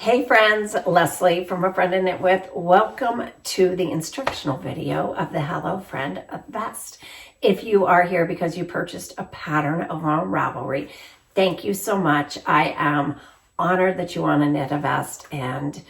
Hey friends, Leslie from A Friend to Knit With. Welcome to the instructional video of the Hello Friend Vest. If you are here because you purchased a pattern over on Ravelry, thank you so much. I am honored that you want to knit a vest and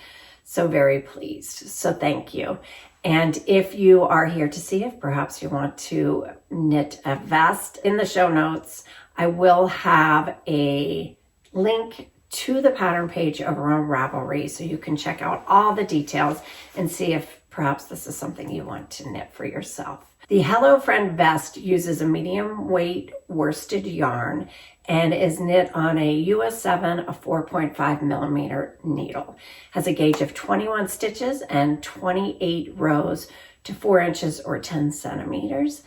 so very pleased. So thank you. And if you are here to see if perhaps you want to knit a vest, in the show notes, I will have a link to the pattern page over on Ravelry so you can check out all the details and see if perhaps this is something you want to knit for yourself. The Hello Friend vest uses a medium weight worsted yarn and is knit on a US 7, a 4.5 millimeter needle. Has a gauge of 21 stitches and 28 rows to 4 inches or 10 centimeters.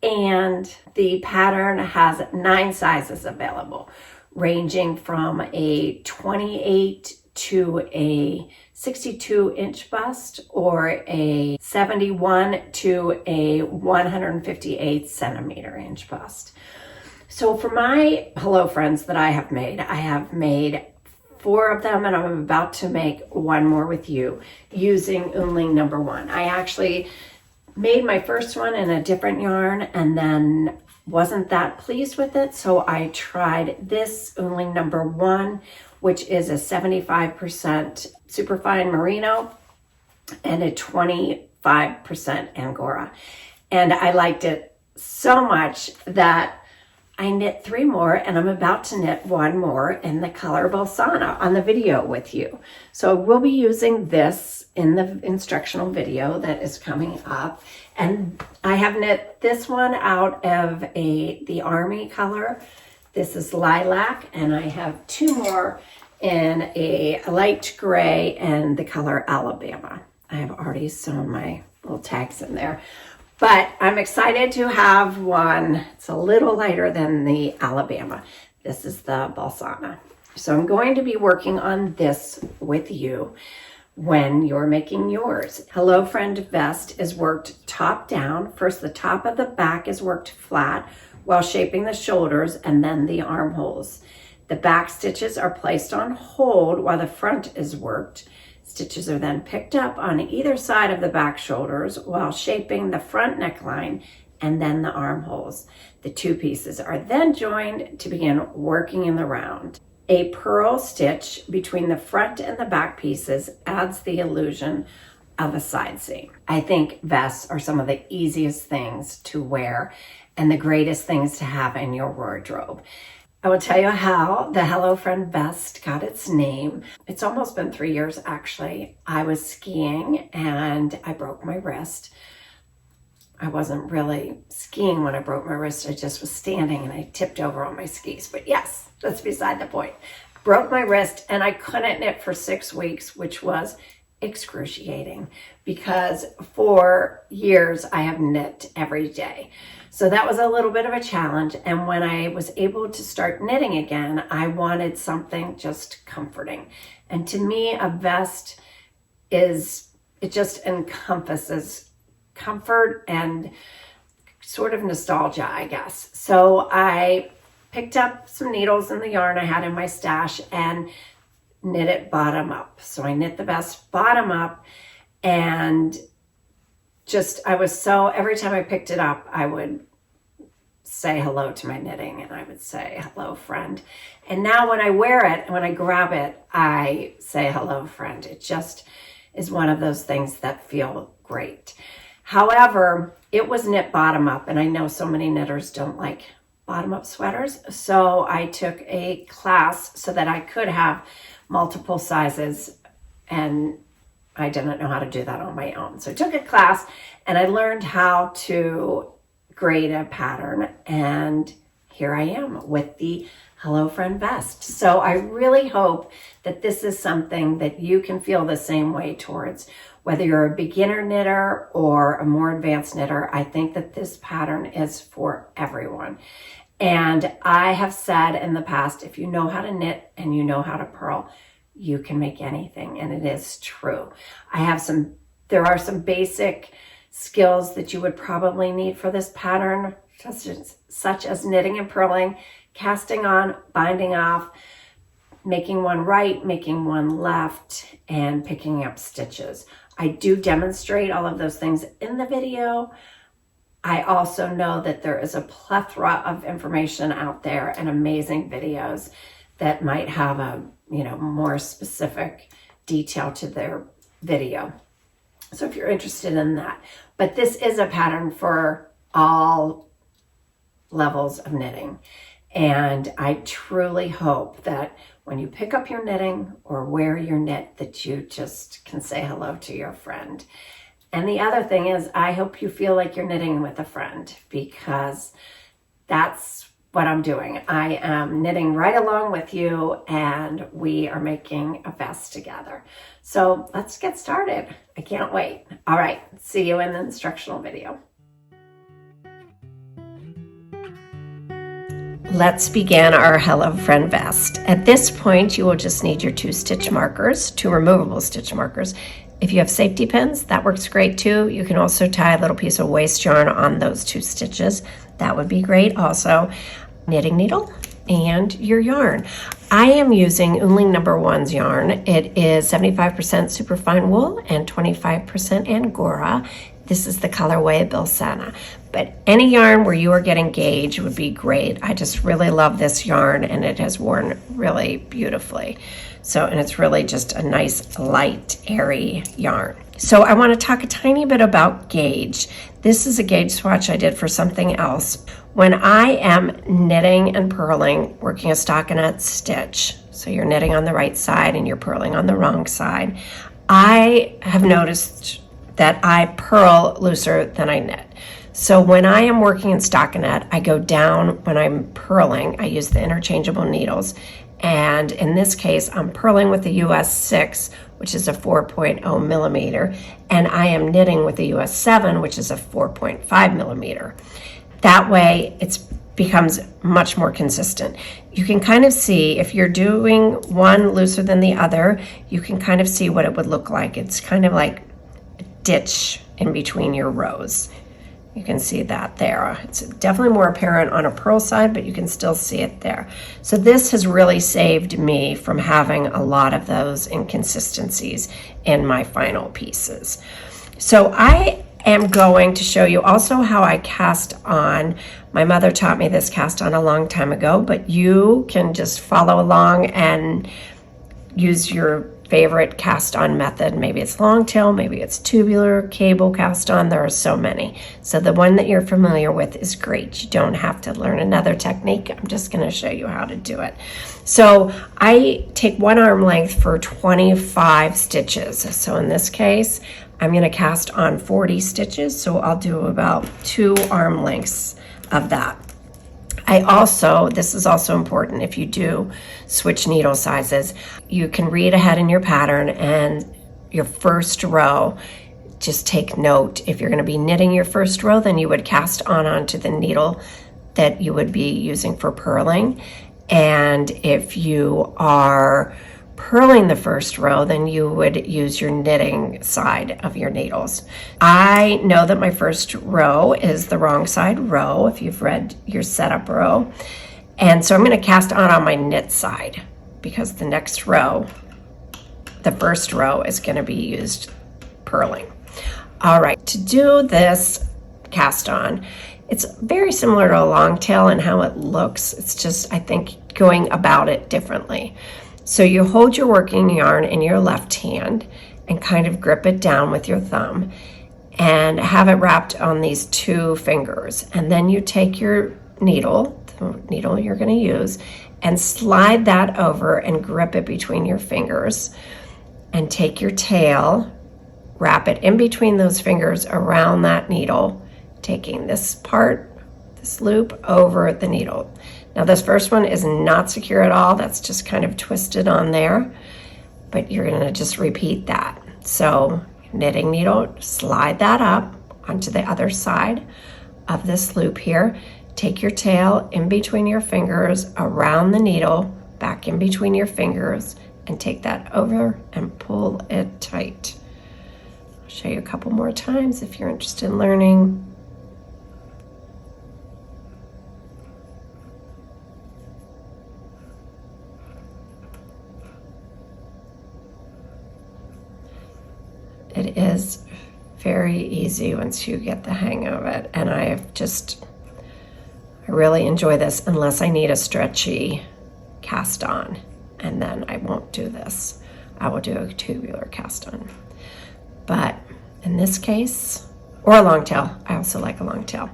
And the pattern has 9 sizes available, ranging from a 28 to a 62 inch bust or a 71 to a 158 centimeter inch bust. So for my Hello Friends that I have made 4 of them, and I'm about to make one more with you using Onling number 1. I actually made my first one in a different yarn and then wasn't that pleased with it, so I tried this Onling number 1, which is a 75% superfine merino and a 25% angora. And I liked it so much that I knit 3 more, and I'm about to knit 1 more in the color Bolsana on the video with you. So we'll be using this in the instructional video that is coming up. And I have knit this one out of the army color. This is lilac, and I have 2 more in a light gray and the color Alabama. I have already sewn my little tags in there. But I'm excited to have one. It's a little lighter than the Alabama. This is the Bolsana. So I'm going to be working on this with you when you're making yours. Hello Friend vest is worked top down. First, the top of the back is worked flat while shaping the shoulders and then the armholes. The back stitches are placed on hold while the front is worked. Stitches are then picked up on either side of the back shoulders while shaping the front neckline and then the armholes. The 2 pieces are then joined to begin working in the round. A purl stitch between the front and the back pieces adds the illusion of a side seam. I think vests are some of the easiest things to wear and the greatest things to have in your wardrobe. I will tell you how the Hello Friend vest got its name. It's almost been 3 years actually. I was skiing and I broke my wrist. I wasn't really skiing when I broke my wrist. I just was standing and I tipped over on my skis. But yes, that's beside the point. Broke my wrist and I couldn't knit for 6 weeks, which was excruciating because for years I have knit every day. So that was a little bit of a challenge. And when I was able to start knitting again, I wanted something just comforting. And to me, a vest it just encompasses comfort and sort of nostalgia, I guess. So I picked up some needles in the yarn I had in my stash and knit it bottom up. So I knit the vest bottom up, and every time I picked it up, I would say hello to my knitting and I would say, hello friend. And now when I wear it, when I grab it, I say, hello friend. It just is one of those things that feel great. However, it was knit bottom up, and I know so many knitters don't like bottom up sweaters. So I took a class so that I could have multiple sizes, and I didn't know how to do that on my own. So I took a class and I learned how to grade a pattern, and here I am with the Hello Friend vest. So I really hope that this is something that you can feel the same way towards. Whether you're a beginner knitter or a more advanced knitter, I think that this pattern is for everyone. And I have said in the past, if you know how to knit and you know how to purl, you can make anything, and it is true. There are some basic skills that you would probably need for this pattern, such as knitting and purling, casting on, binding off, making one right, making one left, and picking up stitches. I do demonstrate all of those things in the video. I also know that there is a plethora of information out there and amazing videos that might have a, more specific detail to their video. So if you're interested in that, but this is a pattern for all levels of knitting. And I truly hope that when you pick up your knitting or wear your knit, that you just can say hello to your friend. And the other thing is, I hope you feel like you're knitting with a friend, because that's what I'm doing. I am knitting right along with you, and we are making a vest together. So let's get started. I can't wait. All right, see you in the instructional video. Let's begin our Hello Friend vest. At this point, you will just need your 2 stitch markers, 2 removable stitch markers. If you have safety pins, that works great too. You can also tie a little piece of waste yarn on those 2 stitches. That would be great. Also, knitting needle and your yarn. I am using Onling No. 1's yarn. It is 75% superfine wool and 25% Angora. This is the colorway Bilsana. But any yarn where you are getting gauge would be great. I just really love this yarn, and it has worn really beautifully. So, and it's really just a nice, light, airy yarn. So I want to talk a tiny bit about gauge. This is a gauge swatch I did for something else. When I am knitting and purling, working a stockinette stitch, so you're knitting on the right side and you're purling on the wrong side, I have noticed that I purl looser than I knit. So when I am working in stockinette, I go down when I'm purling. I use the interchangeable needles. And in this case, I'm purling with the US 6, which is a 4.0 millimeter, and I am knitting with the US 7, which is a 4.5 millimeter. That way, it becomes much more consistent. You can kind of see, if you're doing one looser than the other, you can kind of see what it would look like. It's kind of like a ditch in between your rows. You can see that there. It's definitely more apparent on a purl side, but you can still see it there. So this has really saved me from having a lot of those inconsistencies in my final pieces. So I am going to show you also how I cast on. My mother taught me this cast on a long time ago, but you can just follow along and use your favorite cast on method. Maybe it's long tail, maybe it's tubular, cable cast on. There are so many. So the one that you're familiar with is great. You don't have to learn another technique. I'm just going to show you how to do it. So I take 1 arm length for 25 stitches. So in this case, I'm going to cast on 40 stitches. So I'll do about 2 arm lengths of that. This is also important if you do switch needle sizes, you can read ahead in your pattern, and your first row, just take note. If you're going to be knitting your first row, then you would cast on onto the needle that you would be using for purling. And if you are purling the first row, then you would use your knitting side of your needles. I know that my first row is the wrong side row, if you've read your setup row. And so I'm going to cast on my knit side, because the next row, the first row, is going to be used purling. All right, to do this cast on, it's very similar to a long tail in how it looks. It's just, I think, going about it differently. So you hold your working yarn in your left hand and kind of grip it down with your thumb and have it wrapped on these 2 fingers. And then you take your needle, the needle you're going to use, and slide that over and grip it between your fingers. And take your tail, wrap it in between those fingers around that needle, taking this part, this loop, over the needle. Now this first one is not secure at all. That's just kind of twisted on there, but you're going to just repeat that. So knitting needle, slide that up onto the other side of this loop here. Take your tail in between your fingers, around the needle, back in between your fingers, and take that over and pull it tight. I'll show you a couple more times if you're interested in learning. It is very easy once you get the hang of it. And I really enjoy this unless I need a stretchy cast on. And then I won't do this. I will do a tubular cast on. But in this case, or a long tail. I also like a long tail.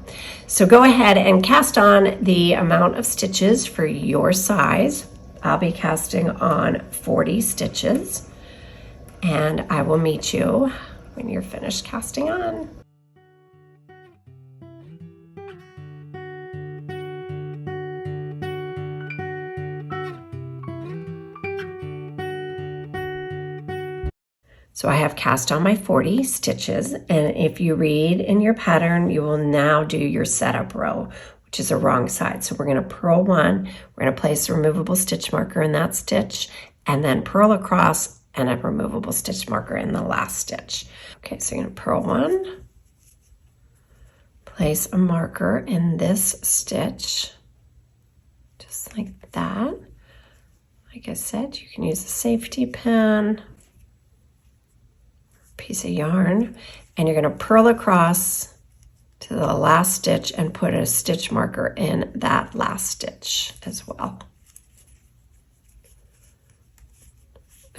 So go ahead and cast on the amount of stitches for your size. I'll be casting on 40 stitches, and I will meet you when you're finished casting on. So I have cast on my 40 stitches, and if you read in your pattern, you will now do your setup row, which is a wrong side. So we're going to purl one, we're going to place a removable stitch marker in that stitch, and then purl across and a removable stitch marker in the last stitch. Okay, so you're going to purl one, place a marker in this stitch, just like that. Like I said, you can use a safety pin, piece of yarn, and you're going to purl across to the last stitch and put a stitch marker in that last stitch as well.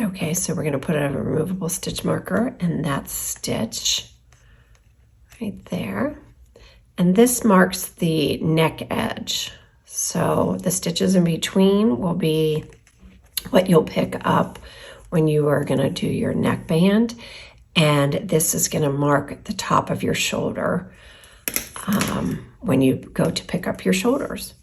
Okay, so we're going to put a removable stitch marker in that stitch right there, and this marks the neck edge. So the stitches in between will be what you'll pick up when you are going to do your neckband. And this is going to mark the top of your shoulder when you go to pick up your shoulders.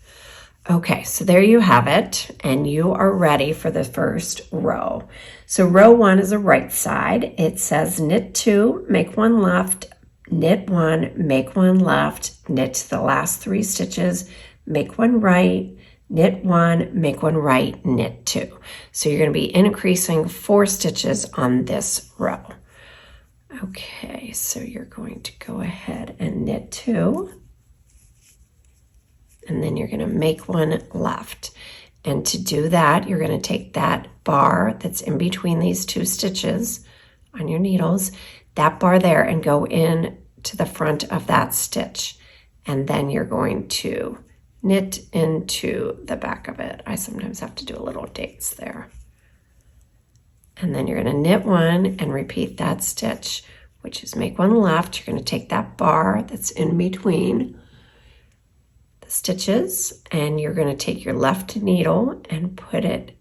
Okay, so there you have it, and you are ready for the first row. So row 1 is a right side. It says knit 2, make 1 left, knit 1, make 1 left, knit the last 3 stitches, make 1 right, knit 1, make 1 right, knit 2. So you're going to be increasing 4 stitches on this row. Okay, so you're going to go ahead and knit 2, and then you're going to make 1 left. And to do that, you're going to take that bar that's in between these 2 stitches on your needles, that bar there, and go in to the front of that stitch. And then you're going to knit into the back of it. I sometimes have to do a little dates there. And then you're going to knit 1 and repeat that stitch, which is make 1 left. You're going to take that bar that's in between the stitches, and you're going to take your left needle and put it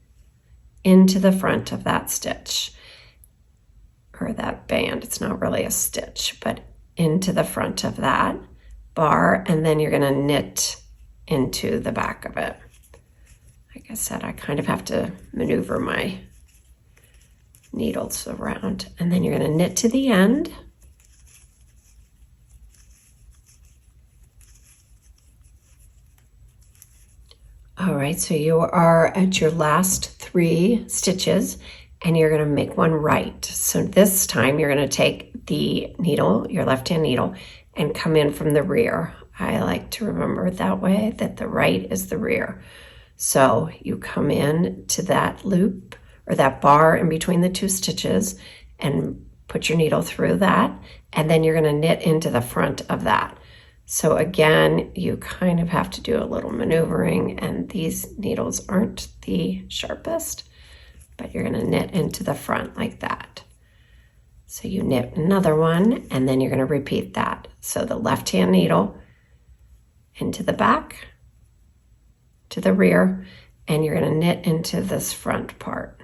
into the front of that stitch, or that band. It's not really a stitch, but into the front of that bar, and then you're going to knit into the back of it. Like I said, I kind of have to maneuver my needles around, and then you're going to knit to the end, all right. So you are at your last 3 stitches, and you're going to make 1 right. So this time you're going to take the needle, your left hand needle, and come in from the rear. I like to remember it that way, that the right is the rear. So you come in to that loop, or that bar in between the 2 stitches, and put your needle through that, and then you're going to knit into the front of that. So again, you kind of have to do a little maneuvering, and these needles aren't the sharpest, but you're going to knit into the front like that. So you knit another one, and then you're going to repeat that. So the left hand needle into the back, to the rear, and you're going to knit into this front part.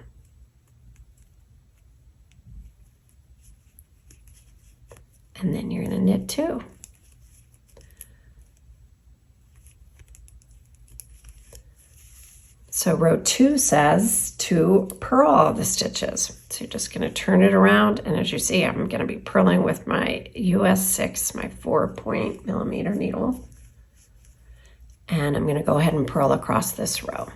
And then you're going to knit 2. So row 2 says to purl all the stitches. So you're just going to turn it around, and as you see, I'm going to be purling with my US 6, my 4-point-millimeter needle. And I'm going to go ahead and purl across this row.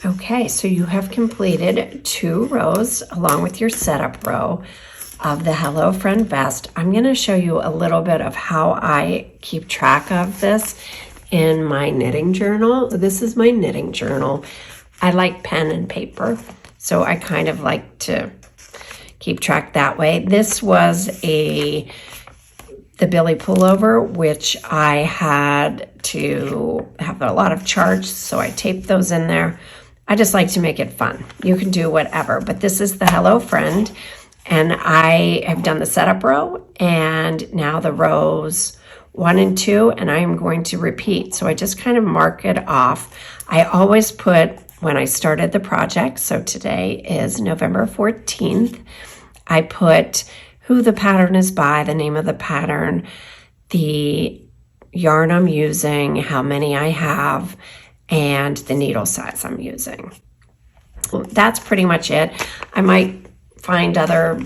Okay, so you have completed 2 rows along with your setup row. of the Hello Friend vest, I'm going to show you a little bit of how I keep track of this in my knitting journal. This is my knitting journal. I like pen and paper, so I kind of like to keep track that way. This was the Billy pullover, which I had to have a lot of charge, so I taped those in there. I just like to make it fun. You can do whatever, but this is the Hello Friend, and I have done the setup row and now the rows 1 and 2, and I am going to repeat. So I just kind of mark it off. I always put when I started the project, so today is November 14th, I put who the pattern is by, the name of the pattern, the yarn I'm using, how many I have, and the needle size I'm using. Well, that's pretty much it. I might find other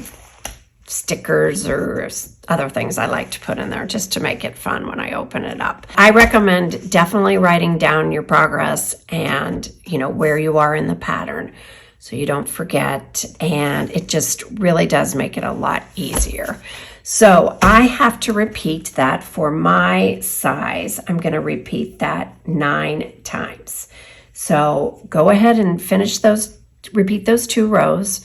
stickers or other things I like to put in there just to make it fun when I open it up. I recommend definitely writing down your progress and, you know, where you are in the pattern so you don't forget, and it just really does make it a lot easier. So I have to repeat that for my size. I'm going to repeat that 9 times. So go ahead and finish those, repeat those 2 rows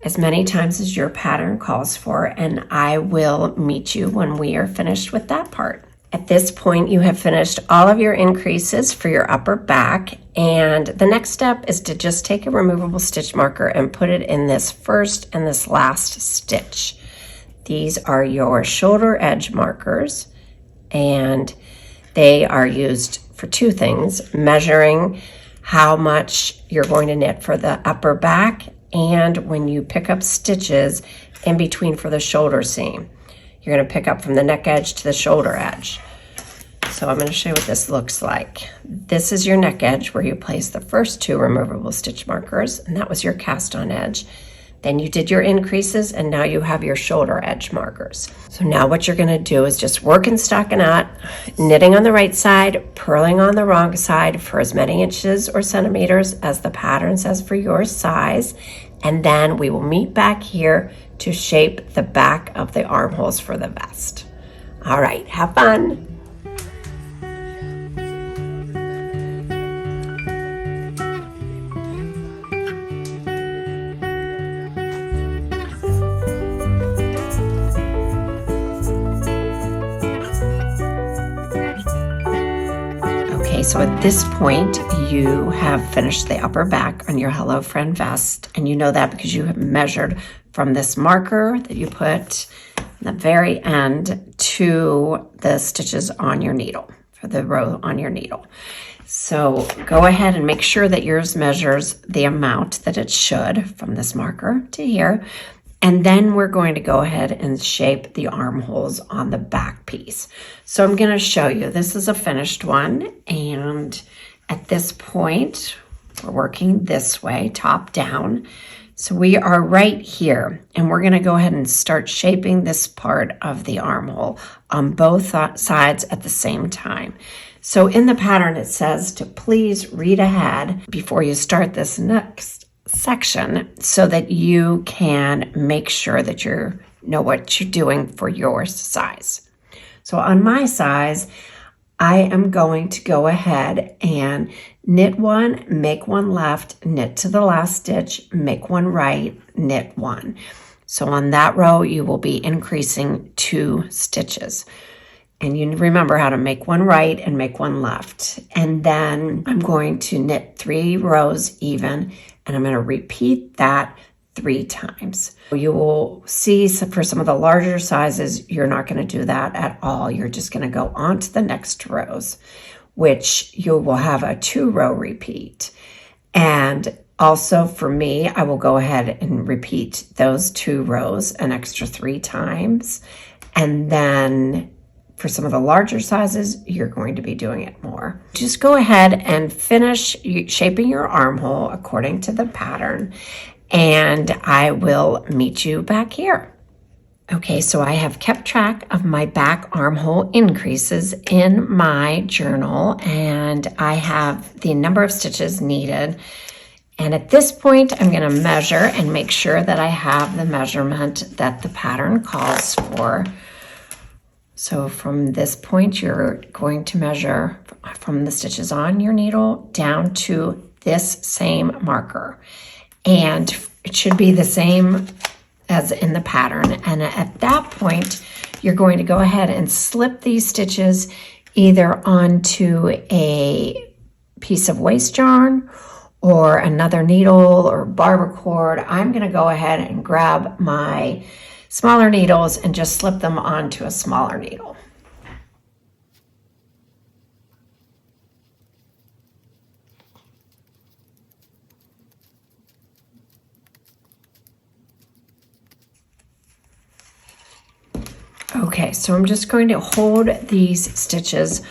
as many times as your pattern calls for, and I will meet you when we are finished with that part. At this point, you have finished all of your increases for your upper back, and the next step is to just take a removable stitch marker and put it in this first and this last stitch. These are your shoulder edge markers, and they are used for 2 things: measuring how much you're going to knit for the upper back, and when you pick up stitches in between for the shoulder seam. You're going to pick up from the neck edge to the shoulder edge. So I'm going to show you what this looks like. This is your neck edge where you place the first 2 removable stitch markers, and that was your cast on edge. Then you did your increases, and now you have your shoulder edge markers. So now what you're going to do is just work in stockinette, knitting on the right side, purling on the wrong side for as many inches or centimeters as the pattern says for your size. And then we will meet back here to shape the back of the armholes for the vest. All right, have fun. So at this point, you have finished the upper back on your Hello Friend vest, and you know that because you have measured from this marker that you put at the very end to the stitches on your needle, for the row on your needle. So go ahead and make sure that yours measures the amount that it should from this marker to here. And then we're going to go ahead and shape the armholes on the back piece. So I'm going to show you. This is a finished one. And at this point, we're working this way, top down. So we are right here. And we're going to go ahead and start shaping this part of the armhole on both sides at the same time. So in the pattern, it says to please read ahead before you start this next section so that you can make sure that you know what you're doing for your size. So on my size, I am going to go ahead and knit 1, make 1 left, knit to the last stitch, make 1 right, knit 1. So on that row, you will be increasing 2 stitches. And you remember how to make 1 right and make 1 left. And then I'm going to knit 3 rows even, and I'm going to repeat that 3 times. You will see for some of the larger sizes, you're not going to do that at all. You're just going to go on to the next rows, which you will have a 2-row repeat. And also for me, I will go ahead and repeat those 2 rows an extra 3 times. And then for some of the larger sizes, you're going to be doing it more. Just go ahead and finish shaping your armhole according to the pattern, and I will meet you back here. Okay, so I have kept track of my back armhole increases in my journal, and I have the number of stitches needed. And at this point, I'm going to measure and make sure that I have the measurement that the pattern calls for. So from this point, you're going to measure from the stitches on your needle down to this same marker. And it should be the same as in the pattern. And at that point, you're going to go ahead and slip these stitches either onto a piece of waste yarn or another needle or barber cord. I'm going to go ahead and grab my smaller needles and just slip them onto a smaller needle. Okay, so I'm just going to hold these stitches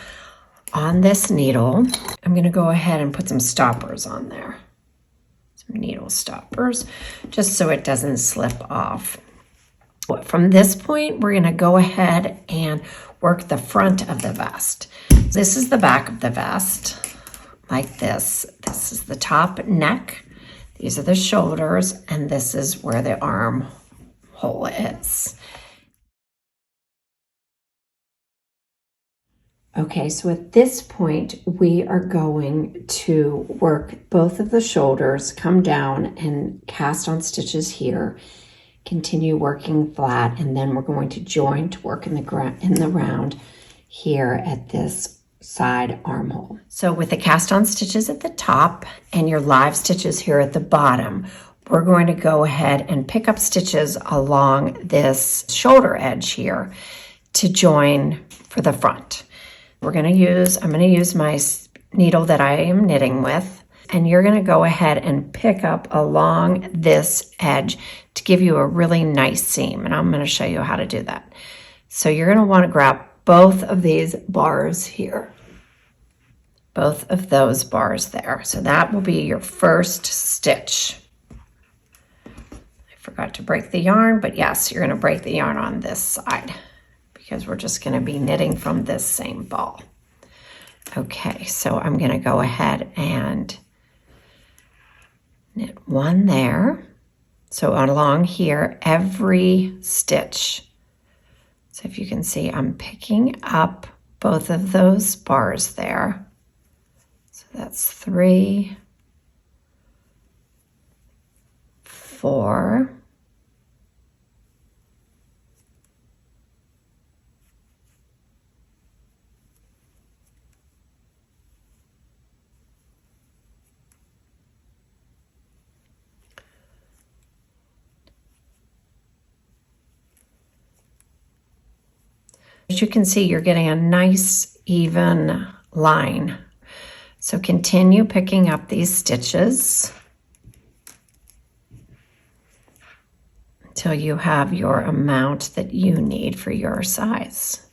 on this needle. I'm going to go ahead and put some stoppers on there. Some needle stoppers, just so it doesn't slip off. From this point, we're going to go ahead and work the front of the vest. This is the back of the vest, like this. This is the top neck. These are the shoulders, and this is where the armhole is. Okay, so at this point, we are going to work both of the shoulders, come down and cast on stitches here, continue working flat, and then we're going to join to work in the round here at this side armhole. So with the cast on stitches at the top and your live stitches here at the bottom, we're going to go ahead and pick up stitches along this shoulder edge here to join for the front. I'm going to use my needle that I am knitting with, and you're going to go ahead and pick up along this edge to give you a really nice seam, and I'm going to show you how to do that. So you're going to want to grab both of these bars here, both of those bars there. So that will be your first stitch. I forgot to break the yarn, but yes, you're going to break the yarn on this side, because we're just going to be knitting from this same ball. Okay, so I'm going to go ahead and knit one there. So along here, every stitch. So if you can see, I'm picking up both of those bars there. So that's 3, 4, as you can see, you're getting a nice even line. So continue picking up these stitches until you have your amount that you need for your size.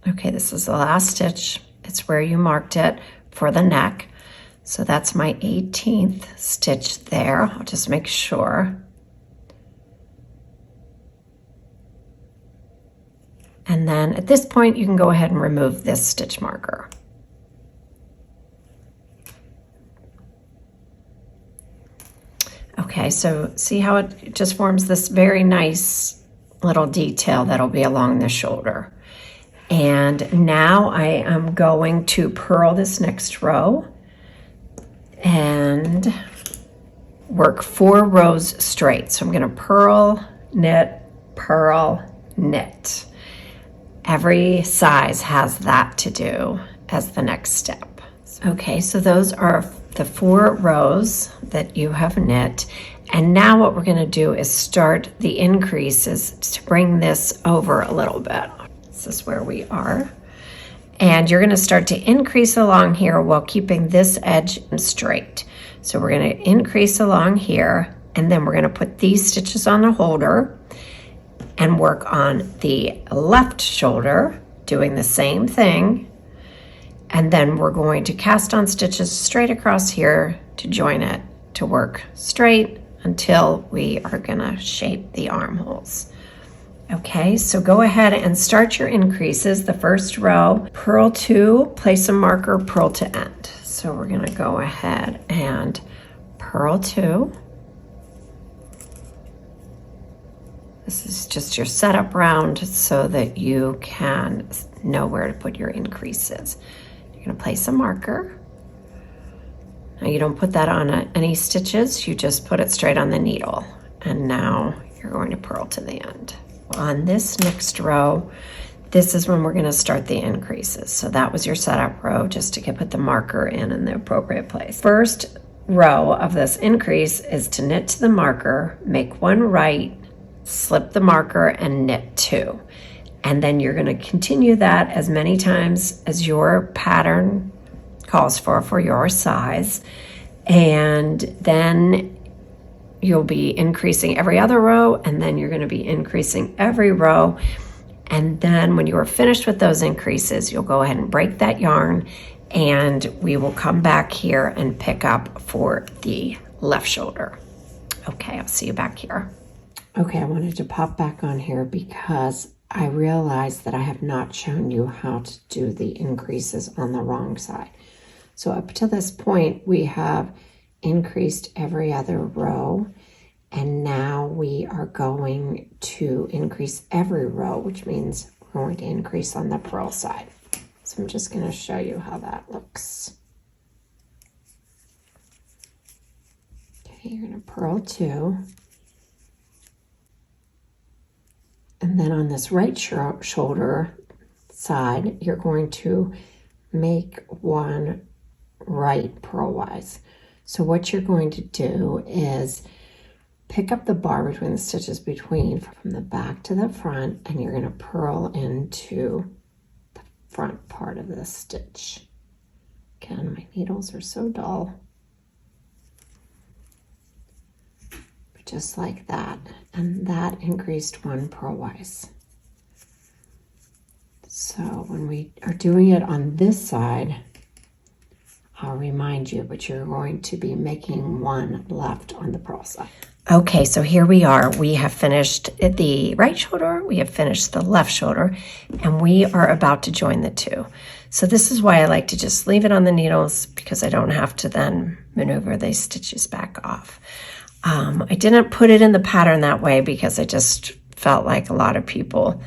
Okay, this is the last stitch. It's where you marked it for the neck. So that's my 18th stitch there. I'll just make sure. And then at this point, you can go ahead and remove this stitch marker. Okay, so see how it just forms this very nice little detail that'll be along the shoulder. And now I am going to purl this next row and work 4 rows straight. So I'm going to purl, knit, knit. Every size has that to do as the next step. Okay, so those are the 4 rows that you have knit. And now what we're going to do is start the increases to bring this over a little bit. This is where we are. And you're going to start to increase along here while keeping this edge straight. So we're going to increase along here, and then we're going to put these stitches on the holder and work on the left shoulder, doing the same thing And then we're going to cast on stitches straight across here to join it to work straight until we are gonna shape the armholes. Okay, so go ahead and start your increases. The first row, purl 2, place a marker, purl to end. So we're gonna go ahead and purl 2. This is just your setup round so that you can know where to put your increases. You're gonna place a marker. Now you don't put that on any stitches, you just put it straight on the needle. And now you're going to purl to the end. On this next row, this is when we're gonna start the increases. So that was your setup row, just to put the marker in the appropriate place. First row of this increase is to knit to the marker, make 1 right, slip the marker and knit 2. And then you're gonna continue that as many times as your pattern calls for your size. And then you'll be increasing every other row, and then you're gonna be increasing every row. And then when you are finished with those increases, you'll go ahead and break that yarn, and we will come back here and pick up for the left shoulder. Okay, I'll see you back here. Okay, I wanted to pop back on here because I realized that I have not shown you how to do the increases on the wrong side. So up to this point, we have increased every other row, and now we are going to increase every row, which means we're going to increase on the purl side. So I'm just going to show you how that looks. Okay, you're going to purl 2. And then on this right shoulder side, you're going to make 1 right purlwise. So what you're going to do is pick up the bar between the stitches between from the back to the front, and you're going to purl into the front part of the stitch. Again, my needles are so dull. But just like that, and that increased 1 purlwise. So when we are doing it on this side, I'll remind you, but you're going to be making 1 left on the purl side. Okay, so here we are. We have finished the right shoulder, we have finished the left shoulder, and we are about to join the 2. So this is why I like to just leave it on the needles, because I don't have to then maneuver these stitches back off. I didn't put it in the pattern that way because I just felt like a lot of people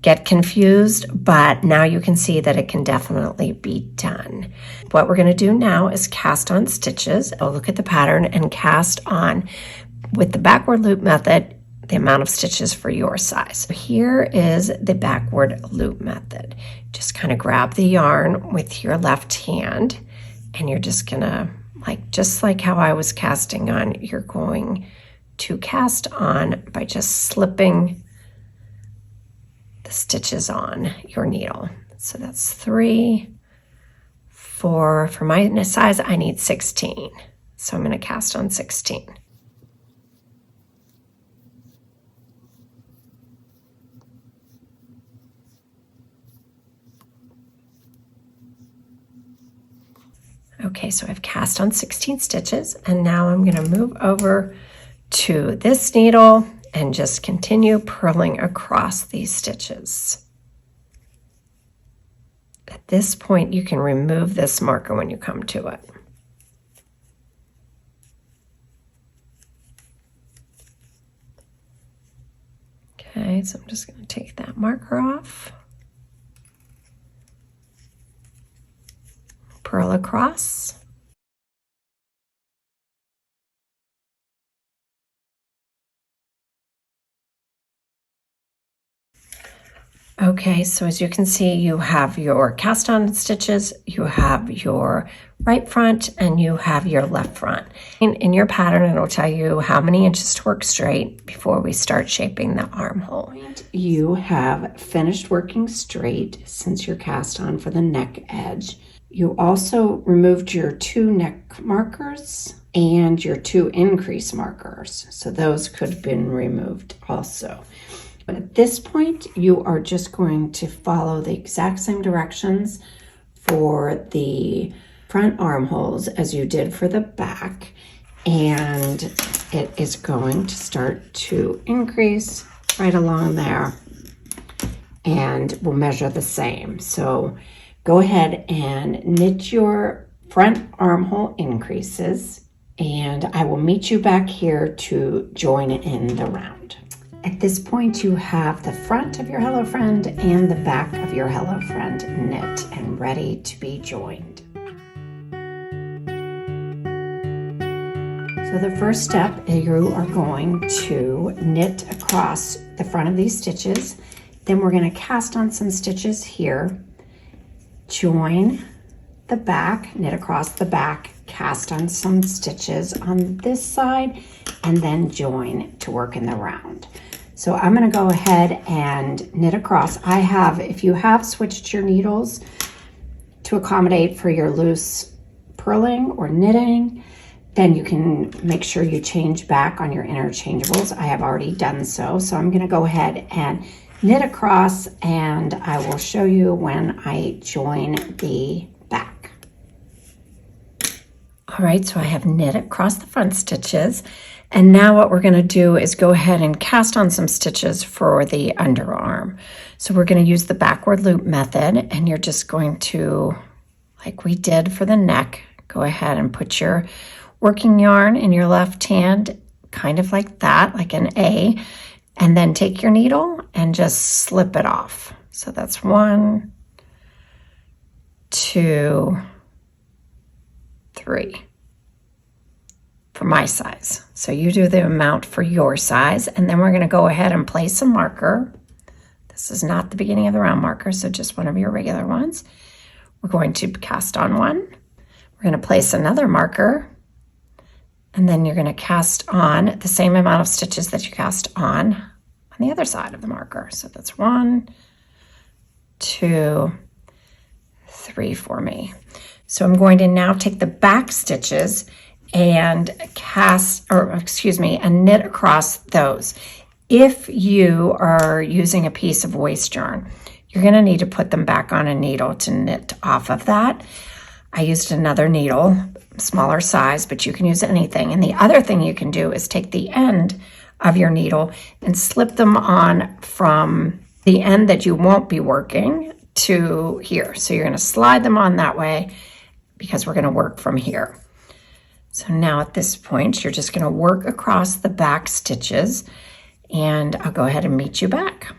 get confused, but now you can see that it can definitely be done. What we're gonna do now is cast on stitches. I'll look at the pattern and cast on, with the backward loop method, the amount of stitches for your size. Here is the backward loop method. Just kind of grab the yarn with your left hand, and you're just gonna, just like how I was casting on, you're going to cast on by just slipping the stitches on your needle. So that's 3, 4. For my size, I need 16. So I'm going to cast on 16. Okay, so I've cast on 16 stitches, and now I'm going to move over to this needle and just continue purling across these stitches. At this point, you can remove this marker when you come to it. Okay, so I'm just going to take that marker off, purl across. Okay, so as you can see, you have your cast on stitches, you have your right front, and you have your left front. In your pattern, it'll tell you how many inches to work straight before we start shaping the armhole. You have finished working straight since you're cast on for the neck edge. You also removed your 2 neck markers and your 2 increase markers, so those could have been removed also. But at this point, you are just going to follow the exact same directions for the front armholes as you did for the back, and it is going to start to increase right along there, and we'll measure the same. So go ahead and knit your front armhole increases, and I will meet you back here to join in the round. At this point, you have the front of your Hello Friend and the back of your Hello Friend knit and ready to be joined. So the first step, you are going to knit across the front of these stitches. Then we're going to cast on some stitches here, join the back, knit across the back, cast on some stitches on this side, and then join to work in the round. So I'm going to go ahead and knit across. If you have switched your needles to accommodate for your loose purling or knitting, then you can make sure you change back on your interchangeables. I have already done so. So I'm going to go ahead and knit across, and I will show you when I join the back. All right, so I have knit across the front stitches. And now what we're going to do is go ahead and cast on some stitches for the underarm. So we're going to use the backward loop method, and you're just going to, like we did for the neck, go ahead and put your working yarn in your left hand, kind of like that, like an A, and then take your needle and just slip it off. So that's 1, 2, 3. For my size. So you do the amount for your size, and then we're going to go ahead and place a marker. This is not the beginning of the round marker, so just one of your regular ones. We're going to cast on one. We're going to place another marker, and then you're going to cast on the same amount of stitches that you cast on the other side of the marker. So that's 1, 2, 3 for me. So I'm going to now take the back stitches and and knit across those. If you are using a piece of waste yarn, you're going to need to put them back on a needle to knit off of that. I used another needle, smaller size, but you can use anything. And the other thing you can do is take the end of your needle and slip them on from the end that you won't be working to here. So you're going to slide them on that way because we're going to work from here. So now at this point, you're just going to work across the back stitches, and I'll go ahead and meet you back.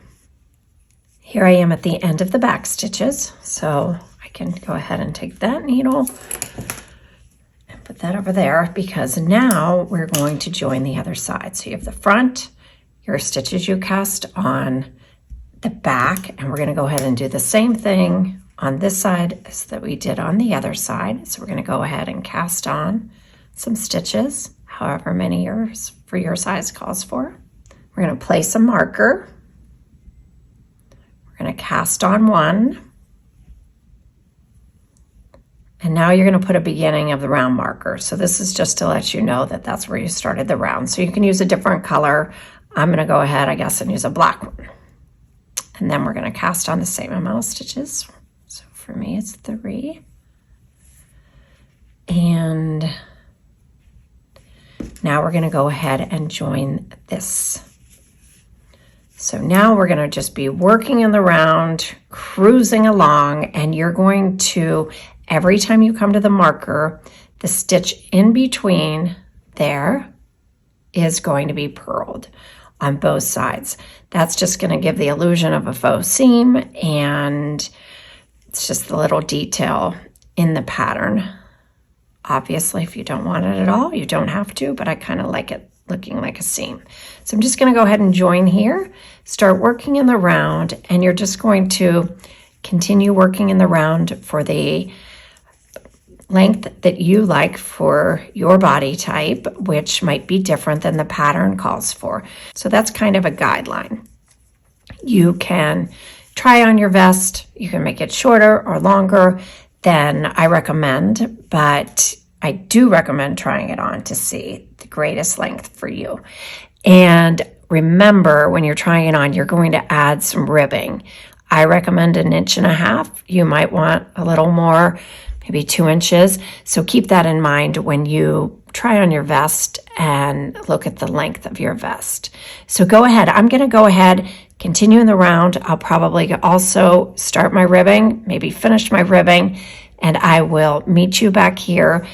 Here I am at the end of the back stitches, so I can go ahead and take that needle and put that over there, because now we're going to join the other side. So you have the front, your stitches you cast on the back, and we're going to go ahead and do the same thing on this side as that we did on the other side. So we're going to go ahead and cast on some stitches, however many yours for your size calls for. We're going to place a marker. We're going to cast on one. And now you're going to put a beginning of the round marker. So this is just to let you know that that's where you started the round. So you can use a different color. I'm going to go ahead, I guess, and use a black one. And then we're going to cast on the same amount of stitches. So for me, it's 3. And now we're going to go ahead and join this. So now we're going to just be working in the round, cruising along, and you're going to, every time you come to the marker, the stitch in between there is going to be purled on both sides. That's just going to give the illusion of a faux seam, and it's just the little detail in the pattern. Obviously, if you don't want it at all, you don't have to, but I kind of like it looking like a seam. So I'm just going to go ahead and join here, start working in the round, and you're just going to continue working in the round for the length that you like for your body type, which might be different than the pattern calls for. So that's kind of a guideline. You can try on your vest, you can make it shorter or longer than I recommend, but I do recommend trying it on to see the greatest length for you. And remember, when you're trying it on, you're going to add some ribbing. I recommend 1.5 inches. You might want a little more, maybe 2 inches. So keep that in mind when you try on your vest and look at the length of your vest. So go ahead. I'm going to go ahead, continue in the round. I'll probably also start my ribbing, maybe finish my ribbing, and I will meet you back here.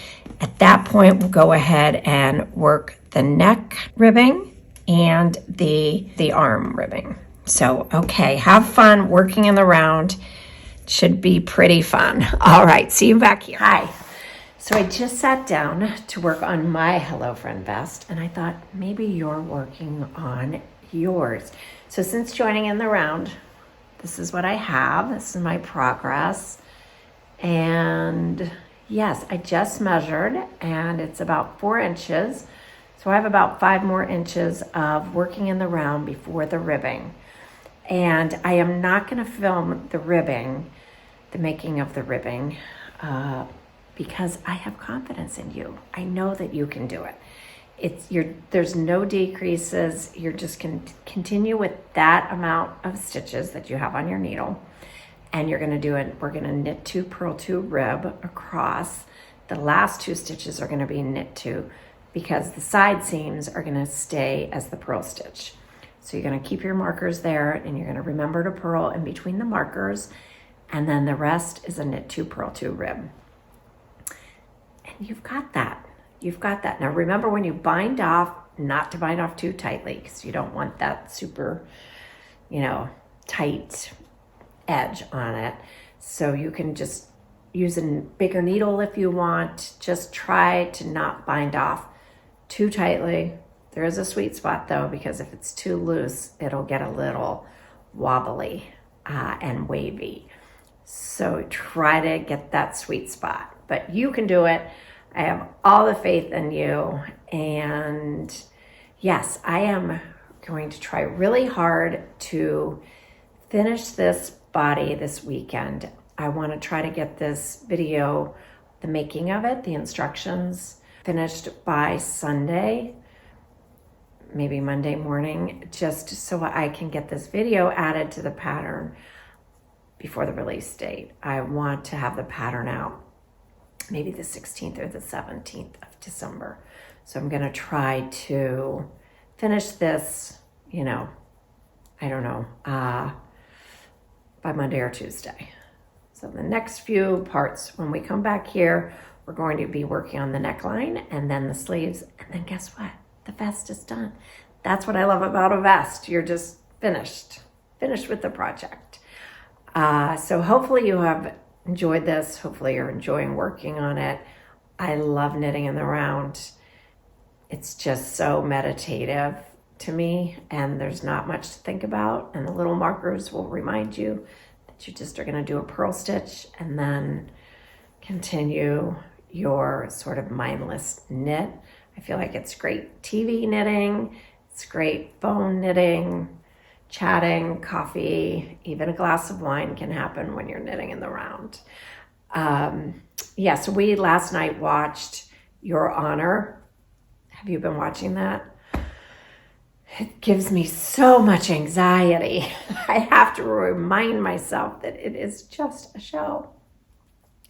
At that point, we'll go ahead and work the neck ribbing and the arm ribbing. So, okay, have fun working in the round. Should be pretty fun. All right, see you back here. Hi. So I just sat down to work on my Hello Friend vest, and I thought maybe you're working on yours. So since joining in the round, this is what I have. This is my progress. And yes, I just measured, and it's about 4 inches. So I have about 5 more inches of working in the round before the ribbing. And I am not going to film the ribbing, the making of the ribbing, because I have confidence in you. I know that you can do it. There's no decreases. You're just continue with that amount of stitches that you have on your needle, and you're going to do it. We're going to knit 2, purl 2, rib across. The last 2 stitches are going to be knit 2 because the side seams are going to stay as the purl stitch. So you're going to keep your markers there, and you're going to remember to purl in between the markers, and then the rest is a knit 2, purl 2, rib. And you've got that. You've got that. Now remember, when you bind off, not to bind off too tightly, because you don't want that super, tight edge on it. So you can just use a bigger needle if you want. Just try to not bind off too tightly. There is a sweet spot though, because if it's too loose, it'll get a little wobbly and wavy. So try to get that sweet spot, but you can do it. I have all the faith in you. And yes, I am going to try really hard to finish this body this weekend. I want to try to get this video, the making of it, the instructions, finished by Sunday, maybe Monday morning, just so I can get this video added to the pattern before the release date. I want to have the pattern out maybe the 16th or the 17th of December. So I'm going to try to finish this, I don't know, by Monday or Tuesday. So the next few parts, when we come back here, we're going to be working on the neckline and then the sleeves. And then guess what? The vest is done. That's what I love about a vest. You're just finished with the project. So hopefully you have enjoyed this. Hopefully you're enjoying working on it. I love knitting in the round. It's just so meditative to me, and there's not much to think about. And the little markers will remind you that you just are going to do a purl stitch and then continue your sort of mindless knit. I feel like it's great TV knitting. It's great phone knitting, chatting, coffee, even a glass of wine can happen when you're knitting in the round. So we last night watched Your Honor. Have you been watching that? It gives me so much anxiety. I have to remind myself that it is just a show,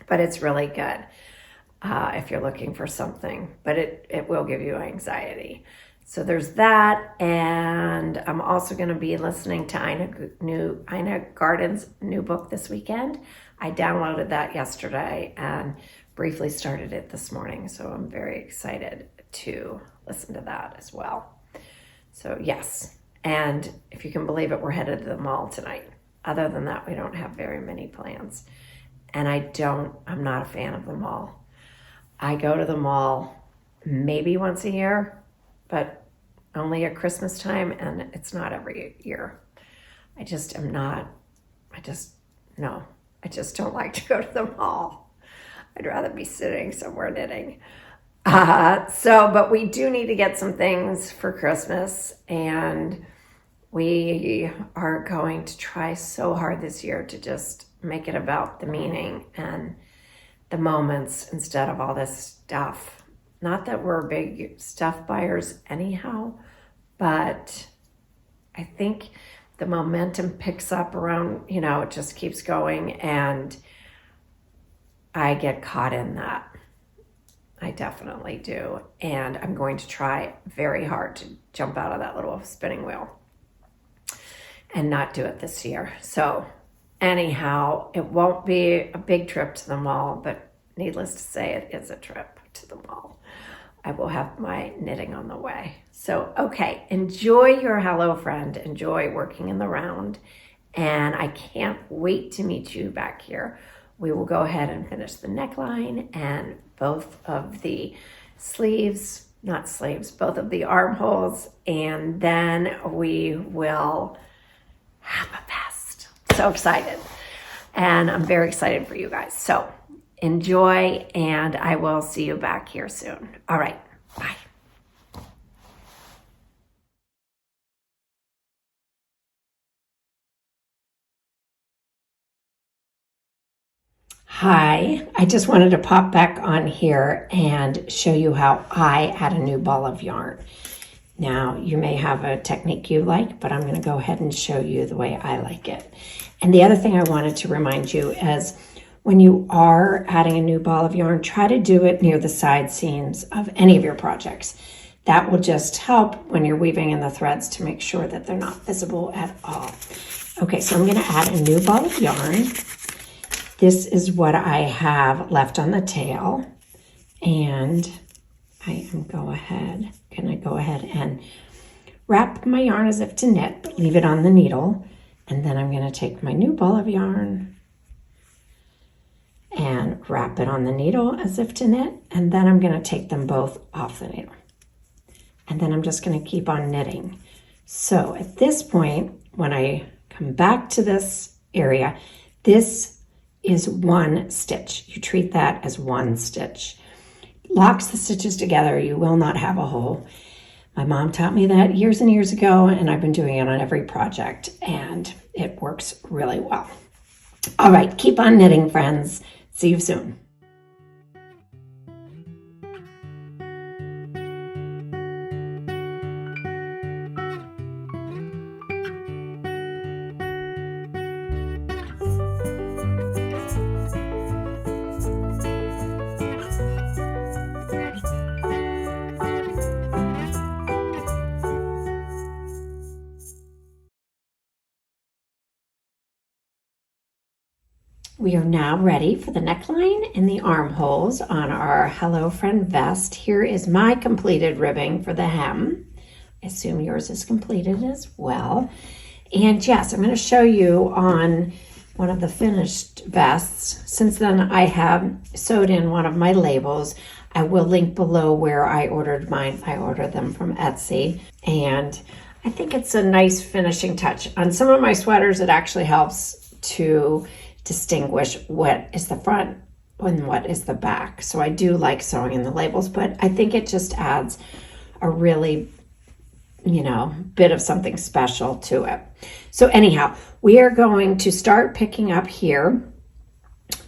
but it's really good if you're looking for something, but it will give you anxiety. So there's that, and I'm also going to be listening to Ina Garten's new book this weekend. I downloaded that yesterday and briefly started it this morning, so I'm very excited to listen to that as well. So yes, and if you can believe it, we're headed to the mall tonight. Other than that, we don't have very many plans, and I'm not a fan of the mall. I go to the mall maybe once a year, but only at Christmas time, and it's not every year. I just don't like to go to the mall. I'd rather be sitting somewhere knitting. But we do need to get some things for Christmas, and we are going to try so hard this year to just make it about the meaning and the moments instead of all this stuff. Not that we're big stuff buyers anyhow, but I think the momentum picks up around, you know, it just keeps going, and I get caught in that. I definitely do. And I'm going to try very hard to jump out of that little spinning wheel and not do it this year. So anyhow, it won't be a big trip to the mall, but needless to say, it is a trip to the mall. I will have my knitting on the way. So, okay, enjoy your Hello Friend. Enjoy working in the round. And I can't wait to meet you back here. We will go ahead and finish the neckline and both of the sleeves, not sleeves, both of the armholes. And then we will have a vest. So excited. And I'm very excited for you guys. So enjoy, and I will see you back here soon. All right, bye. Hi, I just wanted to pop back on here and show you how I add a new ball of yarn. Now, you may have a technique you like, but I'm going to go ahead and show you the way I like it. And the other thing I wanted to remind you is when you are adding a new ball of yarn, try to do it near the side seams of any of your projects. That will just help when you're weaving in the threads to make sure that they're not visible at all. Okay, so I'm going to add a new ball of yarn. This is what I have left on the tail, and I am gonna go ahead and wrap my yarn as if to knit, but leave it on the needle. And then I'm gonna take my new ball of yarn and wrap it on the needle as if to knit. And then I'm gonna take them both off the needle. And then I'm just gonna keep on knitting. So at this point, when I come back to this area, this is one stitch. You treat that as one stitch. Locks the stitches together. You will not have a hole. My mom taught me that years and years ago, and I've been doing it on every project, and it works really well. All right, keep on knitting, friends. See you soon. We are now ready for the neckline and the armholes on our Hello Friend vest. Here is my completed ribbing for the hem. I assume yours is completed as well. And yes, I'm going to show you on one of the finished vests. Since then I have sewed in one of my labels. I will link below where I ordered mine. I ordered them from Etsy, and I think it's a nice finishing touch. On some of my sweaters, it actually helps to distinguish what is the front and what is the back. So I do like sewing in the labels, but I think it just adds a really, bit of something special to it. So anyhow, we are going to start picking up here,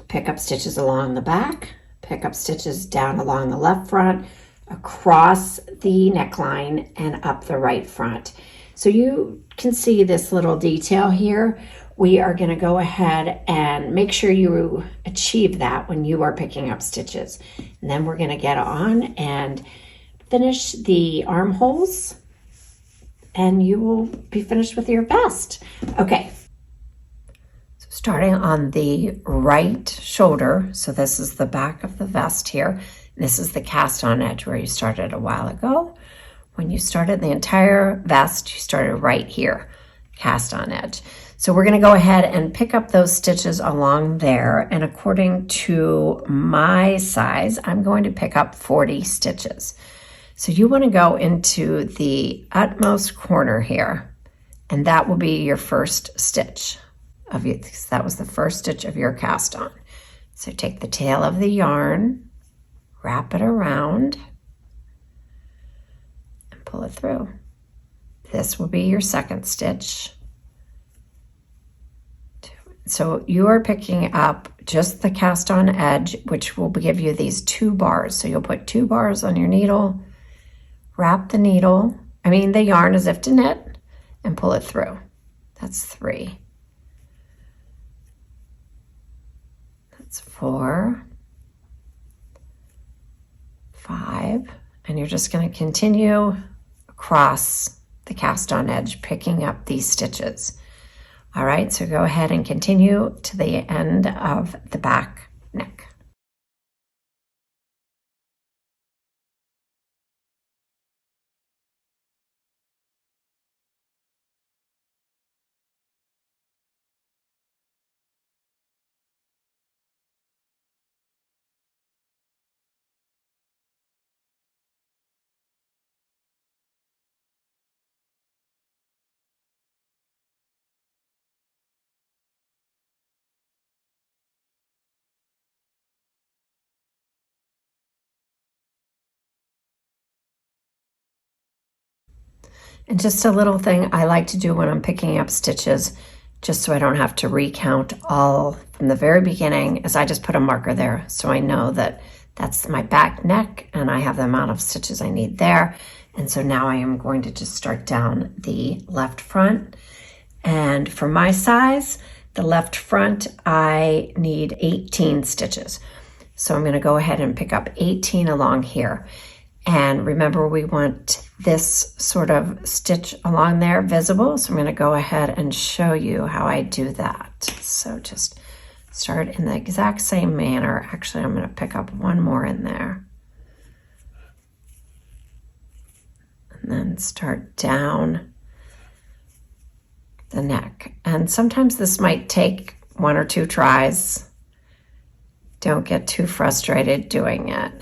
pick up stitches along the back, pick up stitches down along the left front, across the neckline, and up the right front. So you can see this little detail here. We are going to go ahead and make sure you achieve that when you are picking up stitches. And then we're going to get on and finish the armholes, and you will be finished with your vest. Okay. So starting on the right shoulder, so this is the back of the vest here. This is the cast on edge where you started a while ago. When you started the entire vest, you started right here, cast on edge. So we're going to go ahead and pick up those stitches along there, and according to my size, I'm going to pick up 40 stitches. So you want to go into the utmost corner here, and that will be your first stitch of it. That was the first stitch of your cast on. So take the tail of the yarn, wrap it around, and pull it through. This will be your second stitch. So you are picking up just the cast on edge, which will give you these 2 bars. So you'll put 2 bars on your needle, wrap the yarn as if to knit, and pull it through. That's 3. That's 4, 5, and you're just going to continue across the cast on edge, picking up these stitches. All right, so go ahead and continue to the end of the back neck. And just a little thing I like to do when I'm picking up stitches, just so I don't have to recount all from the very beginning, is I just put a marker there so I know that that's my back neck and I have the amount of stitches I need there. And so now I am going to just start down the left front. And for my size, the left front, I need 18 stitches. So I'm going to go ahead and pick up 18 along here. And remember, we want this sort of stitch along there visible. So I'm going to go ahead and show you how I do that. So just start in the exact same manner. Actually, I'm going to pick up one more in there. And then start down the neck. And sometimes this might take 1 or 2 tries. Don't get too frustrated doing it.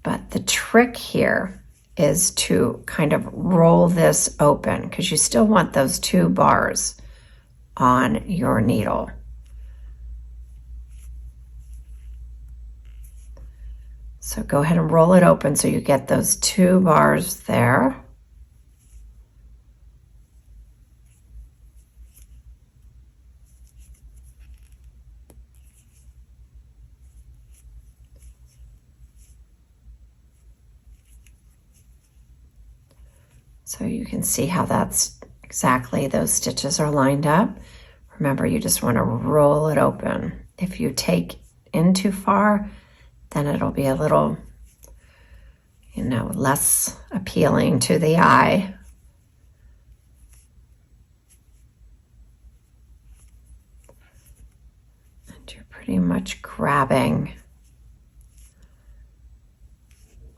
But the trick here is to kind of roll this open, because you still want those 2 bars on your needle. So go ahead and roll it open so you get those 2 bars there. So you can see how that's exactly, those stitches are lined up. Remember, you just want to roll it open. If you take in too far, then it'll be a little, less appealing to the eye. And you're pretty much grabbing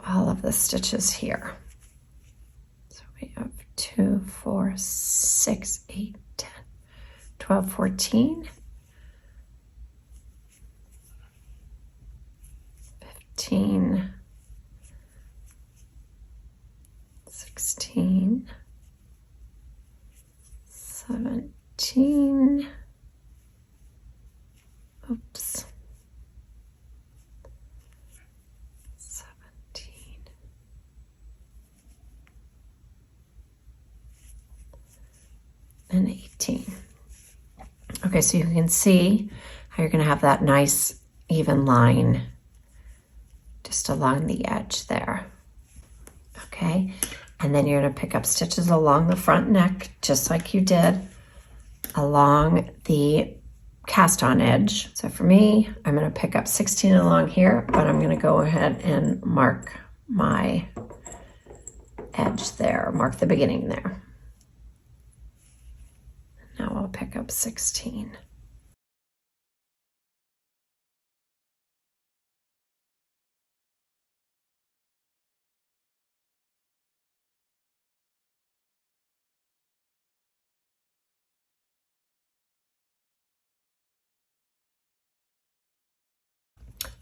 all of the stitches here. We have 2, 4, 6, 8, 10, 12, 14, 15, 16, 17, oops, 17, and 18. Okay, so you can see how you're going to have that nice even line just along the edge there. Okay, and then you're going to pick up stitches along the front neck, just like you did along the cast on edge. So for me, I'm going to pick up 16 along here, but I'm going to go ahead and mark my edge there, mark the beginning there. Now I'll pick up 16.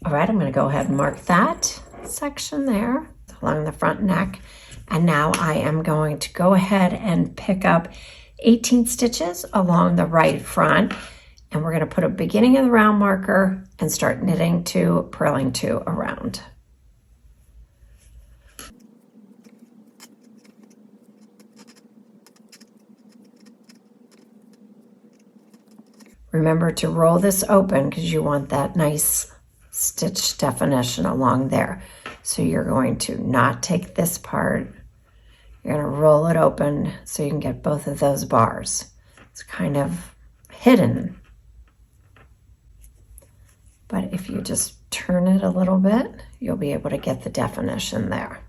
All right, I'm going to go ahead and mark that section there along the front neck. And now I am going to go ahead and pick up 18 stitches along the right front. And we're going to put a beginning of the round marker and start knitting 2, purling 2 around. Remember to roll this open because you want that nice stitch definition along there. So you're going to not take this part You're going to roll it open so you can get both of those bars. It's kind of hidden. But if you just turn it a little bit, you'll be able to get the definition there.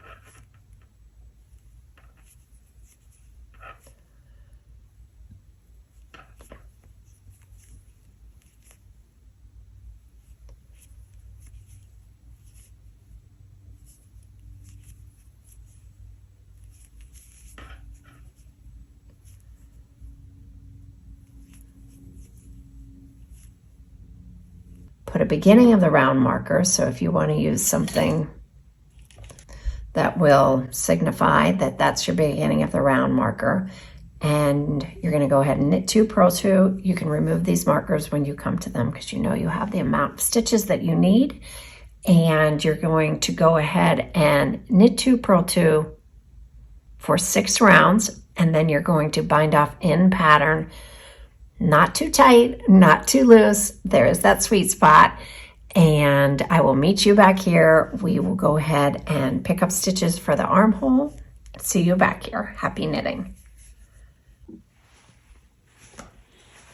Put a beginning of the round marker, so if you want to use something that will signify that that's your beginning of the round marker, and you're going to go ahead and knit 2, purl 2. You can remove these markers when you come to them because you know you have the amount of stitches that you need, and you're going to go ahead and knit 2, purl 2 for 6 rounds, and then you're going to bind off in pattern. Not too tight, not too loose. There is that sweet spot. And I will meet you back here. We will go ahead and pick up stitches for the armhole. See you back here. Happy knitting.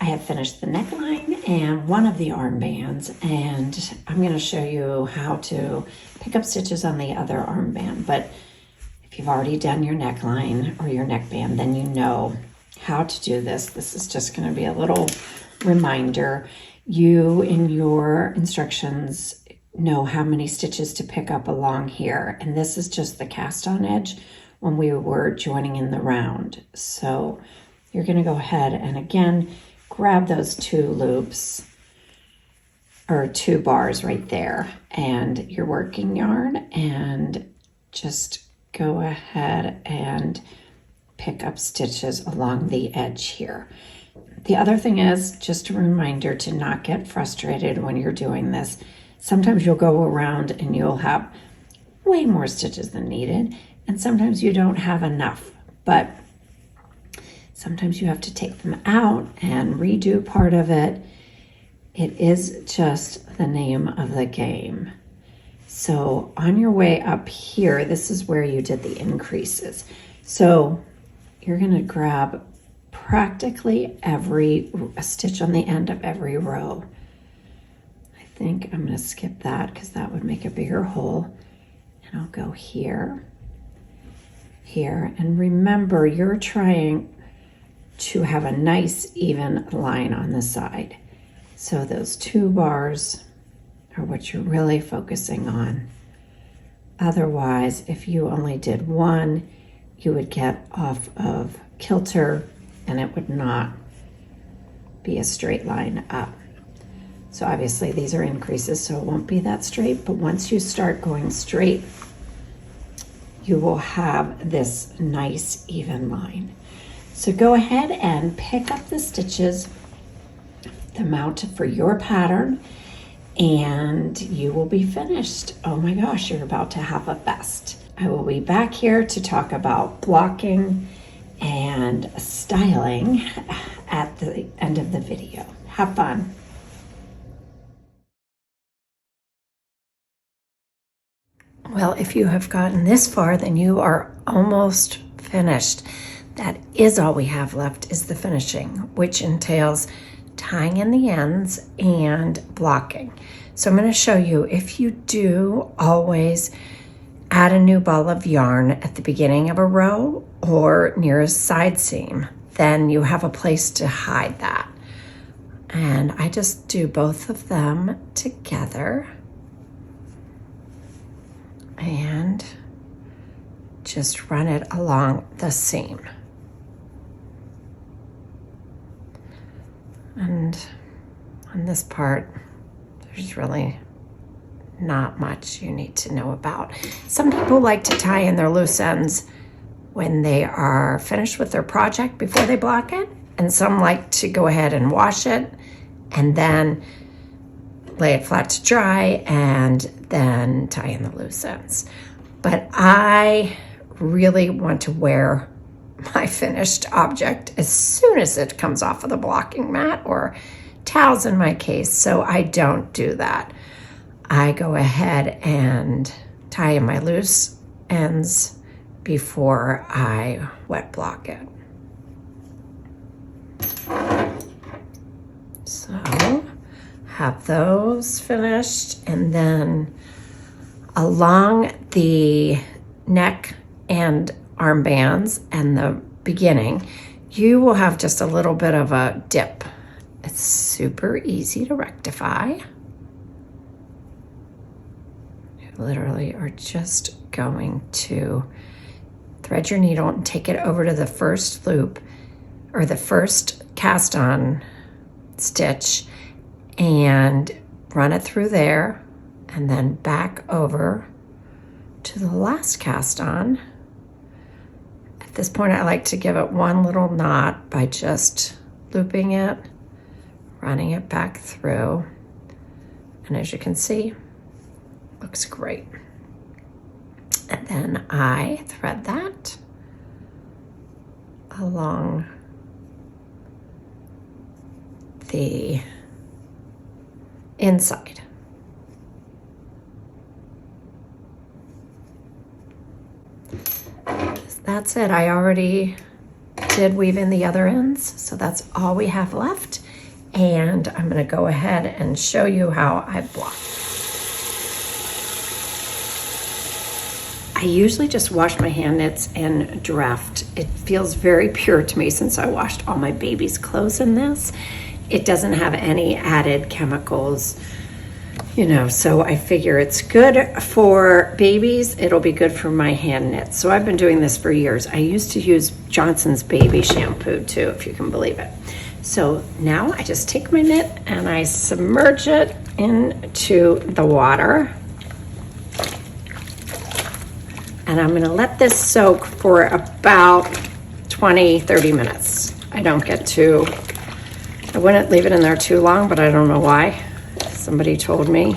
I have finished the neckline and one of the armbands, and I'm going to show you how to pick up stitches on the other armband. But if you've already done your neckline or your neckband, then you know how to do this. This is just going to be a little reminder. You, in your instructions, know how many stitches to pick up along here. And this is just the cast on edge when we were joining in the round. So you're going to go ahead and again, grab those 2 loops or 2 bars right there and your working yarn, and just go ahead and pick up stitches along the edge here. The other thing is just a reminder to not get frustrated when you're doing this. Sometimes you'll go around and you'll have way more stitches than needed, and sometimes you don't have enough, but sometimes you have to take them out and redo part of it. It is just the name of the game. So on your way up here, this is where you did the increases. So you're going to grab practically every stitch on the end of every row. I think I'm going to skip that because that would make a bigger hole. And I'll go here, here. And remember, you're trying to have a nice even line on the side. So those 2 bars are what you're really focusing on. Otherwise, if you only did 1, you would get off of kilter and it would not be a straight line up. So obviously these are increases, so it won't be that straight, but once you start going straight, you will have this nice even line. So go ahead and pick up the stitches, the amount for your pattern, and you will be finished. Oh my gosh, you're about to have a fest. I will be back here to talk about blocking and styling at the end of the video. Have fun. Well, if you have gotten this far, then you are almost finished. That is all we have left, is the finishing, which entails tying in the ends and blocking. So I'm going to show you, if you do always add a new ball of yarn at the beginning of a row or near a side seam, then you have a place to hide that. And I just do both of them together and just run it along the seam. And on this part, there's really not much you need to know about. Some people like to tie in their loose ends when they are finished with their project before they block it, and some like to go ahead and wash it and then lay it flat to dry and then tie in the loose ends. But I really want to wear my finished object as soon as it comes off of the blocking mat, or towels in my case, so I don't do that. I go ahead and tie in my loose ends before I wet block it. So have those finished, and then along the neck and armbands and the beginning, you will have just a little bit of a dip. It's super easy to rectify. You literally are just going to thread your needle and take it over to the first loop or the first cast on stitch and run it through there, and then back over to the last cast on. At this point, I like to give it one little knot by just looping it, running it back through, and as you can see, looks great. And then I thread that along the inside. That's it. I already did weave in the other ends, so that's all we have left. And I'm going to go ahead and show you how I block. I usually just wash my hand knits and draft. It feels very pure to me since I washed all my baby's clothes in this. It doesn't have any added chemicals, you know, so I figure it's good for babies. It'll be good for my hand knits. So I've been doing this for years. I used to use Johnson's baby shampoo too, if you can believe it. So now I just take my knit and I submerge it into the water. And I'm gonna let this soak for about 20-30 minutes. I wouldn't leave it in there too long, but I don't know why. Somebody told me,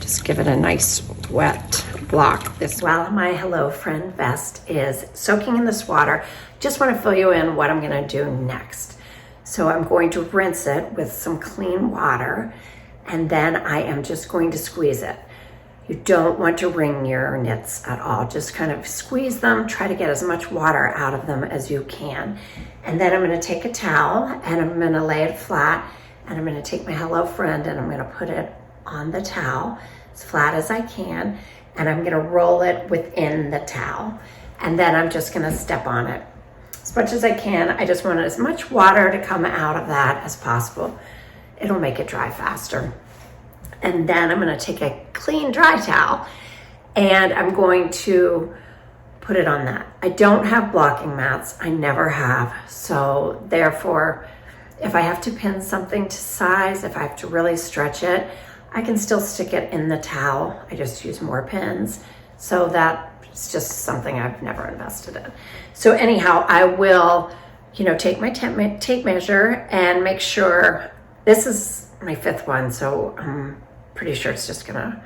just give it a nice wet block. While my Hello Friend vest is soaking in this water, just wanna fill you in what I'm gonna do next. So I'm going to rinse it with some clean water, and then I am just going to squeeze it. You don't want to wring your knits at all. Just kind of squeeze them, try to get as much water out of them as you can. And then I'm gonna take a towel and I'm gonna lay it flat, and I'm gonna take my Hello Friend and I'm gonna put it on the towel as flat as I can, and I'm gonna roll it within the towel. And then I'm just gonna step on it as much as I can. I just want as much water to come out of that as possible. It'll make it dry faster. And then I'm gonna take a clean dry towel and I'm going to put it on that. I don't have blocking mats, I never have. So therefore, if I have to pin something to size, if I have to really stretch it, I can still stick it in the towel. I just use more pins. So that's just something I've never invested in. So anyhow, I will, take my tape measure and make sure, this is my 5th one, so I'm pretty sure it's just gonna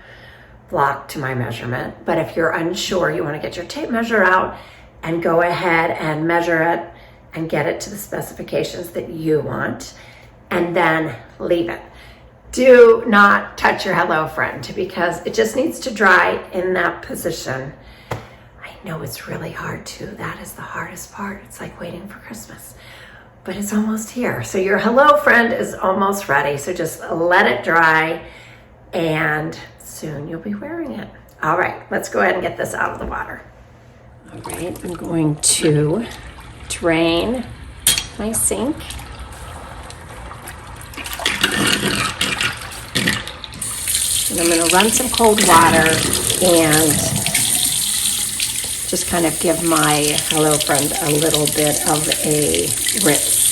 block to my measurement. But if you're unsure, you wanna get your tape measure out and go ahead and measure it and get it to the specifications that you want, and then leave it. Do not touch your Hello Friend because it just needs to dry in that position. I know it's really hard too. That is the hardest part. It's like waiting for Christmas, but it's almost here. So your Hello Friend is almost ready. So just let it dry and soon you'll be wearing it. All right, let's go ahead and get this out of the water. All right, I'm going to drain my sink. And I'm gonna run some cold water and just kind of give my Hello Friend a little bit of a rinse.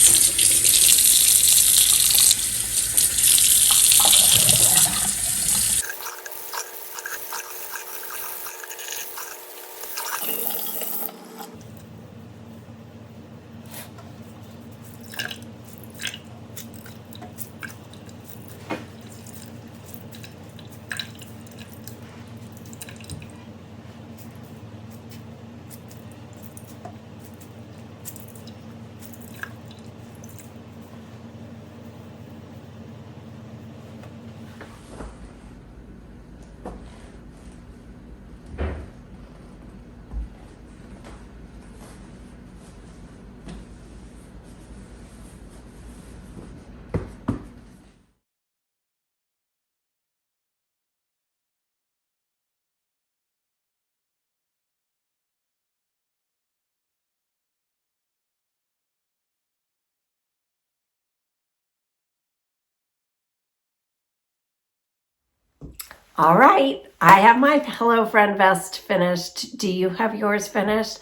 All right, I have my Hello Friend vest finished. Do you have yours finished?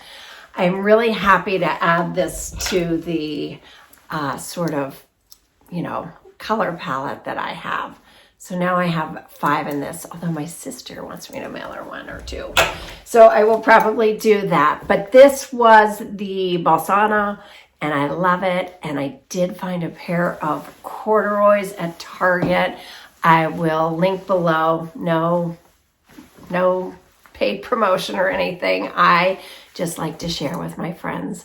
I'm really happy to add this to the sort of, color palette that I have. So now I have 5 in this, although my sister wants me to mail her 1 or 2. So I will probably do that. But this was the Balsana, and I love it. And I did find a pair of corduroys at Target. I will link below. No paid promotion or anything. I just like to share with my friends.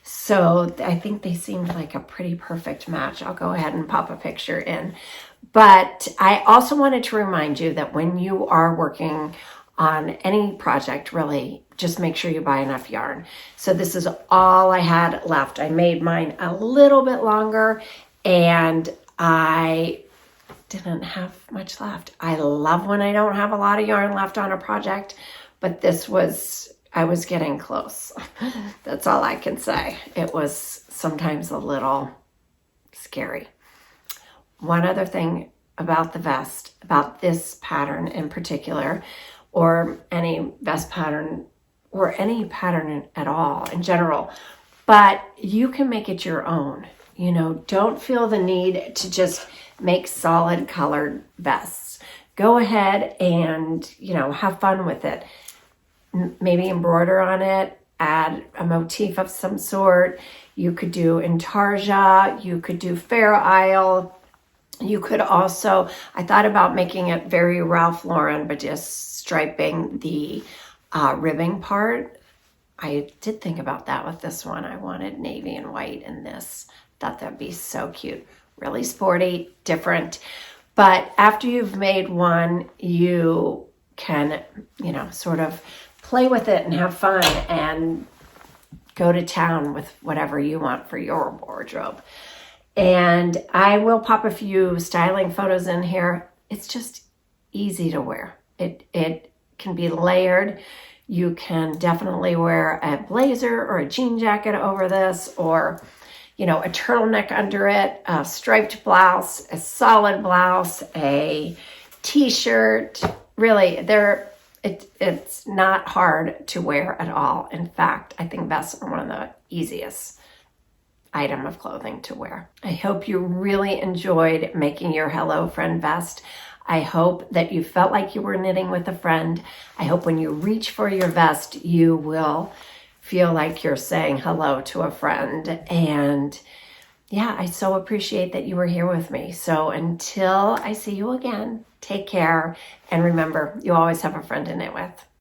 So I think they seemed like a pretty perfect match. I'll go ahead and pop a picture in. But I also wanted to remind you that when you are working on any project, really, just make sure you buy enough yarn. So this is all I had left. I made mine a little bit longer, and I didn't have much left. I love when I don't have a lot of yarn left on a project, but I was getting close. That's all I can say. It was sometimes a little scary. One other thing about the vest, about this pattern in particular, or any vest pattern, or any pattern at all in general, but you can make it your own. Don't feel the need to just make solid colored vests. Go ahead and, have fun with it. Maybe embroider on it, add a motif of some sort. You could do intarsia, you could do Fair Isle. You could also, I thought about making it very Ralph Lauren, but just striping the ribbing part. I did think about that with this one. I wanted navy and white in this. Thought that'd be so cute. Really sporty, different. But after you've made one, you can, sort of play with it and have fun and go to town with whatever you want for your wardrobe. And I will pop a few styling photos in here. It's just easy to wear. It can be layered. You can definitely wear a blazer or a jean jacket over this, or a turtleneck under it, a striped blouse, a solid blouse, a t-shirt. Really, it's not hard to wear at all. In fact, I think vests are one of the easiest item of clothing to wear. I hope you really enjoyed making your Hello Friend vest. I hope that you felt like you were knitting with a friend. I hope when you reach for your vest, you will feel like you're saying hello to a friend. And yeah, I so appreciate that you were here with me. So until I see you again, take care. And remember, you always have a friend to knit with.